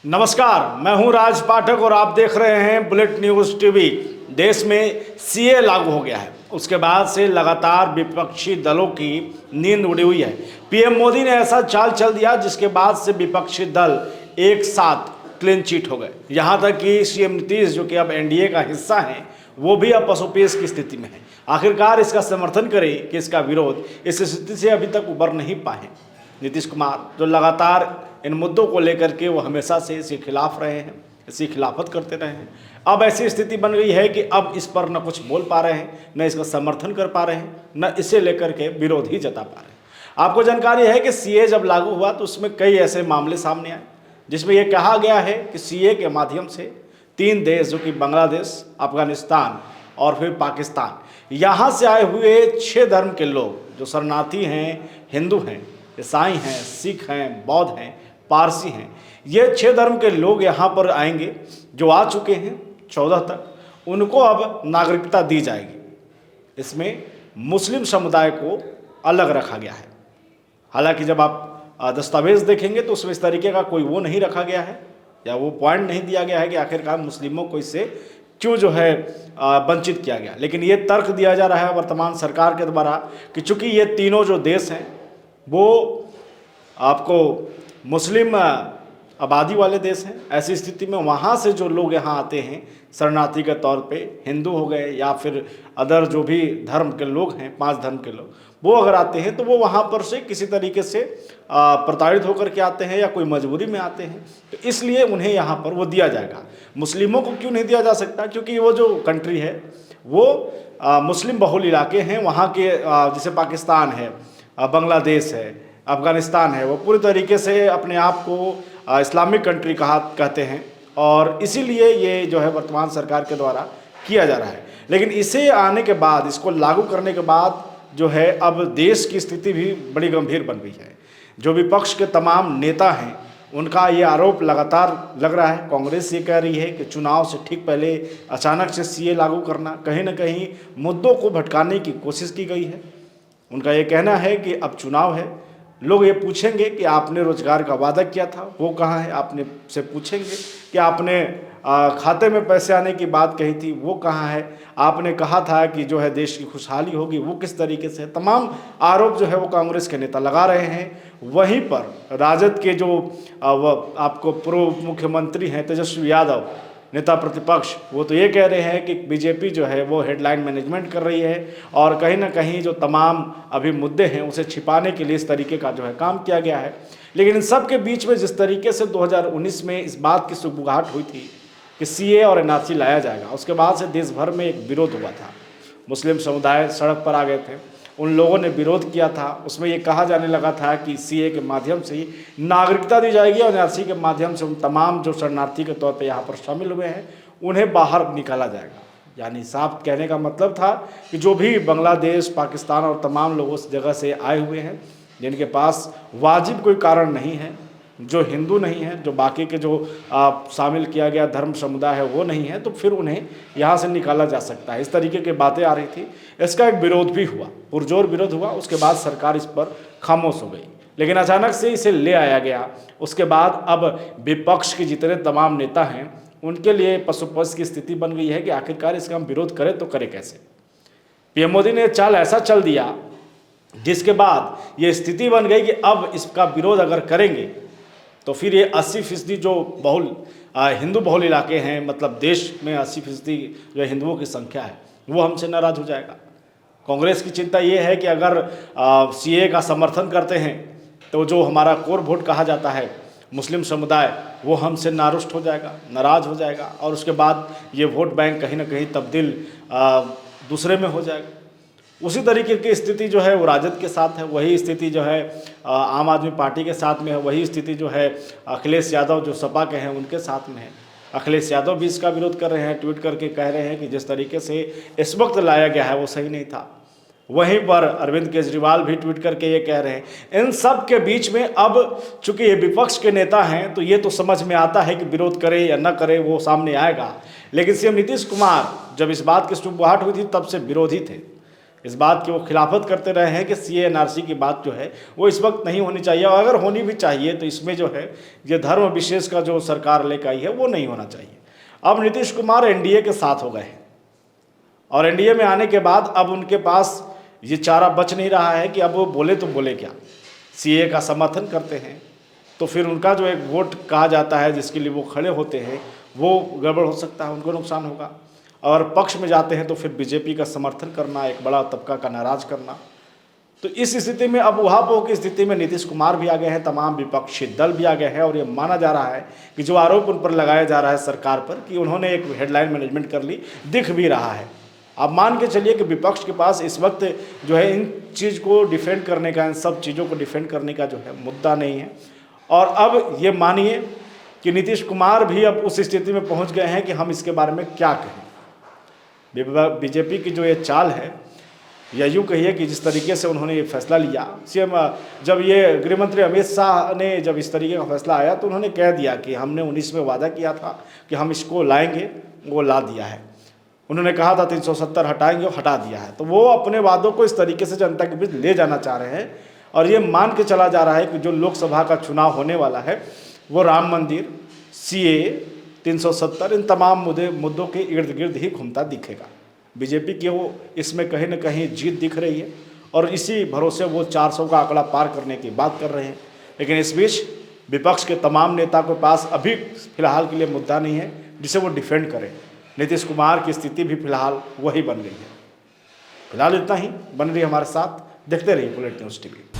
नमस्कार, मैं हूं राज पाठक और आप देख रहे हैं बुलेट न्यूज़ टीवी। देश में सीए लागू हो गया है, उसके बाद से लगातार विपक्षी दलों की नींद उड़ी हुई है। पीएम मोदी ने ऐसा चाल चल दिया जिसके बाद से विपक्षी दल एक साथ क्लीन चिट हो गए। यहाँ तक कि सीएम नीतीश, जो कि अब एनडीए का हिस्सा हैं, वो भी अब पसोपेश की स्थिति में है। आखिरकार इसका समर्थन करें कि इसका विरोध, इस स्थिति से अभी तक उबर नहीं पाए नीतीश कुमार, जो लगातार इन मुद्दों को लेकर के वो हमेशा से इसके खिलाफ रहे हैं, इसकी खिलाफत करते रहे हैं। अब ऐसी स्थिति बन गई है कि अब इस पर न कुछ बोल पा रहे हैं, न इसका समर्थन कर पा रहे हैं, न इसे लेकर के विरोध ही जता पा रहे हैं। आपको जानकारी है कि सीए जब लागू हुआ तो उसमें कई ऐसे मामले सामने आए जिसमें यह कहा गया है कि सीए के माध्यम से 3 देश, जो कि बांग्लादेश, अफगानिस्तान और फिर पाकिस्तान, यहाँ से आए हुए 6 धर्म के लोग, जो शरणार्थी हैं, हिंदू हैं, ईसाई हैं, सिख हैं, बौद्ध हैं, पारसी हैं, ये 6 धर्म के लोग यहाँ पर आएंगे, जो आ चुके हैं 14 तक, उनको अब नागरिकता दी जाएगी। इसमें मुस्लिम समुदाय को अलग रखा गया है। हालांकि जब आप दस्तावेज देखेंगे तो उसमें इस तरीके का कोई वो नहीं रखा गया है या वो पॉइंट नहीं दिया गया है कि आखिरकार मुस्लिमों को इससे क्यों जो है वंचित किया गया। लेकिन ये तर्क दिया जा रहा है वर्तमान सरकार के द्वारा कि चूंकि ये तीनों जो देश हैं वो आपको मुस्लिम आबादी वाले देश हैं, ऐसी स्थिति में वहाँ से जो लोग यहाँ आते हैं शरणार्थी के तौर पे, हिंदू हो गए या फिर अदर जो भी धर्म के लोग हैं, 5 धर्म के लोग, वो अगर आते हैं तो वो वहाँ पर से किसी तरीके से प्रताड़ित होकर के आते हैं या कोई मजबूरी में आते हैं, तो इसलिए उन्हें यहाँ पर वो दिया जाएगा। मुस्लिमों को क्यों नहीं दिया जा सकता? क्योंकि वो जो कंट्री है वो मुस्लिम बहुल इलाके हैं, वहाँ के जैसे पाकिस्तान है, बांग्लादेश है, अफगानिस्तान है, वो पूरी तरीके से अपने आप को इस्लामिक कंट्री कहते हैं और इसीलिए ये जो है वर्तमान सरकार के द्वारा किया जा रहा है। लेकिन इसे आने के बाद, इसको लागू करने के बाद जो है अब देश की स्थिति भी बड़ी गंभीर बन गई है। जो विपक्ष के तमाम नेता हैं उनका ये आरोप लगातार लग रहा है। कांग्रेस ये कह रही है कि चुनाव से ठीक पहले अचानक से सीए लागू करना कहीं ना कहीं मुद्दों को भटकाने की कोशिश की गई है। उनका ये कहना है कि अब चुनाव है, लोग ये पूछेंगे कि आपने रोजगार का वादा किया था वो कहाँ है, आपने से पूछेंगे कि आपने खाते में पैसे आने की बात कही थी वो कहाँ है, आपने कहा था कि जो है देश की खुशहाली होगी वो किस तरीके से। तमाम आरोप जो है वो कांग्रेस के नेता लगा रहे हैं। वहीं पर राजद के जो आपको पूर्व मुख्यमंत्री हैं तेजस्वी यादव, नेता प्रतिपक्ष, वो तो ये कह रहे हैं कि बीजेपी जो है वो हेडलाइन मैनेजमेंट कर रही है और कहीं ना कहीं जो तमाम अभी मुद्दे हैं उसे छिपाने के लिए इस तरीके का जो है काम किया गया है। लेकिन इन सब के बीच में जिस तरीके से 2019 में इस बात की सुगबुगाहट हुई थी कि सीए और एनआरसी लाया जाएगा, उसके बाद से देश भर में एक विरोध हुआ था। मुस्लिम समुदाय सड़क पर आ गए थे, उन लोगों ने विरोध किया था। उसमें ये कहा जाने लगा था कि सीए के माध्यम से ही नागरिकता दी जाएगी और एनआरसी के माध्यम से उन तमाम जो शरणार्थी के तौर पे यहाँ पर शामिल हुए हैं उन्हें बाहर निकाला जाएगा। यानी साफ कहने का मतलब था कि जो भी बांग्लादेश, पाकिस्तान और तमाम लोग उस जगह से आए हुए हैं जिनके पास वाजिब कोई कारण नहीं है, जो हिंदू नहीं है, जो बाकी के जो शामिल किया गया धर्म समुदाय है वो नहीं है, तो फिर उन्हें यहाँ से निकाला जा सकता है। इस तरीके की बातें आ रही थी। इसका एक विरोध भी हुआ, पुरजोर विरोध हुआ। उसके बाद सरकार इस पर खामोश हो गई। लेकिन अचानक से इसे ले आया गया। उसके बाद अब विपक्ष के जितने तमाम नेता हैं उनके लिए पसोपेश की स्थिति बन गई है कि आखिरकार इसका हम विरोध करें तो करें कैसे। पीएम मोदी ने चाल ऐसा चल दिया जिसके बाद ये स्थिति बन गई कि अब इसका विरोध अगर करेंगे तो फिर ये 80% जो हिंदू बहुल इलाके हैं, मतलब देश में 80% जो हिंदुओं की संख्या है वो हमसे नाराज़ हो जाएगा। कांग्रेस की चिंता ये है कि अगर सीए का समर्थन करते हैं तो जो हमारा कोर वोट कहा जाता है मुस्लिम समुदाय, वो हमसे नारुष्ट हो जाएगा, नाराज़ हो जाएगा और उसके बाद ये वोट बैंक कहीं ना कहीं तब्दील दूसरे में हो जाएगा। उसी तरीके की स्थिति जो है वो राजद के साथ है, वही स्थिति जो है आम आदमी पार्टी के साथ में है, वही स्थिति जो है अखिलेश यादव जो सपा के हैं उनके साथ में है। अखिलेश यादव भी इसका विरोध कर रहे हैं, ट्वीट करके कह रहे हैं कि जिस तरीके से इस वक्त लाया गया है वो सही नहीं था। वहीं पर अरविंद केजरीवाल भी ट्वीट करके ये कह रहे हैं। इन सब के बीच में अब चूंकि ये विपक्ष के नेता हैं तो ये तो समझ में आता है कि विरोध करे या न करे वो सामने आएगा। लेकिन सीएम नीतीश कुमार जब इस बात की सुगबुगाहट हुई थी तब से विरोधी थे। इस बात की वो खिलाफत करते रहे हैं कि सीए एनआरसी की बात जो है वो इस वक्त नहीं होनी चाहिए, और अगर होनी भी चाहिए तो इसमें जो है ये धर्म विशेष का जो सरकार लेकर आई है वो नहीं होना चाहिए। अब नीतीश कुमार एनडीए के साथ हो गए हैं, और एनडीए में आने के बाद अब उनके पास ये चारा बच नहीं रहा है कि अब वो बोले तो बोले क्या। सीए का समर्थन करते हैं तो फिर उनका जो एक वोट कहा जाता है जिसके लिए वो खड़े होते हैं वो गड़बड़ हो सकता है, उनको नुकसान होगा। और पक्ष में जाते हैं तो फिर बीजेपी का समर्थन करना, एक बड़ा तबका का नाराज करना। तो इस स्थिति में अब उहापोह की स्थिति में नीतीश कुमार भी आ गए हैं, तमाम विपक्षी दल भी आ गए हैं, और ये माना जा रहा है कि जो आरोप उन पर लगाया जा रहा है सरकार पर कि उन्होंने एक हेडलाइन मैनेजमेंट कर ली, दिख भी रहा है। आप मान के चलिए कि विपक्ष के पास इस वक्त जो है इन चीज़ को डिफेंड करने का, इन सब चीज़ों को डिफेंड करने का जो है मुद्दा नहीं है। और अब ये मानिए कि नीतीश कुमार भी अब उस स्थिति में पहुंच गए हैं कि हम इसके बारे में क्या कहें। बीजेपी की जो ये चाल है, या यूँ कहिए कि जिस तरीके से उन्होंने ये फैसला लिया, सीएम जब ये गृहमंत्री अमित शाह ने जब इस तरीके का फैसला आया तो उन्होंने कह दिया कि हमने 19 में वादा किया था कि हम इसको लाएंगे, वो ला दिया है। उन्होंने कहा था 370 हटाएंगे, हटा दिया है। तो वो अपने वादों को इस तरीके से जनता के बीच ले जाना चाह रहे हैं, और ये मान के चला जा रहा है कि जो लोकसभा का चुनाव होने वाला है वो राम मंदिर, सीए, 370 इन तमाम मुद्दों के इर्द गिर्द ही घूमता दिखेगा। बीजेपी की वो इसमें कहीं ना कहीं जीत दिख रही है, और इसी भरोसे वो 400 का आंकड़ा पार करने की बात कर रहे हैं। लेकिन इस बीच विपक्ष के तमाम नेता के पास अभी फिलहाल के लिए मुद्दा नहीं है जिसे वो डिफेंड करें। नीतीश कुमार की स्थिति भी फिलहाल वही बन गई है। फिलहाल इतना ही, बन रही हमारे साथ, देखते रहिए बुलेट न्यूज़ टीवी।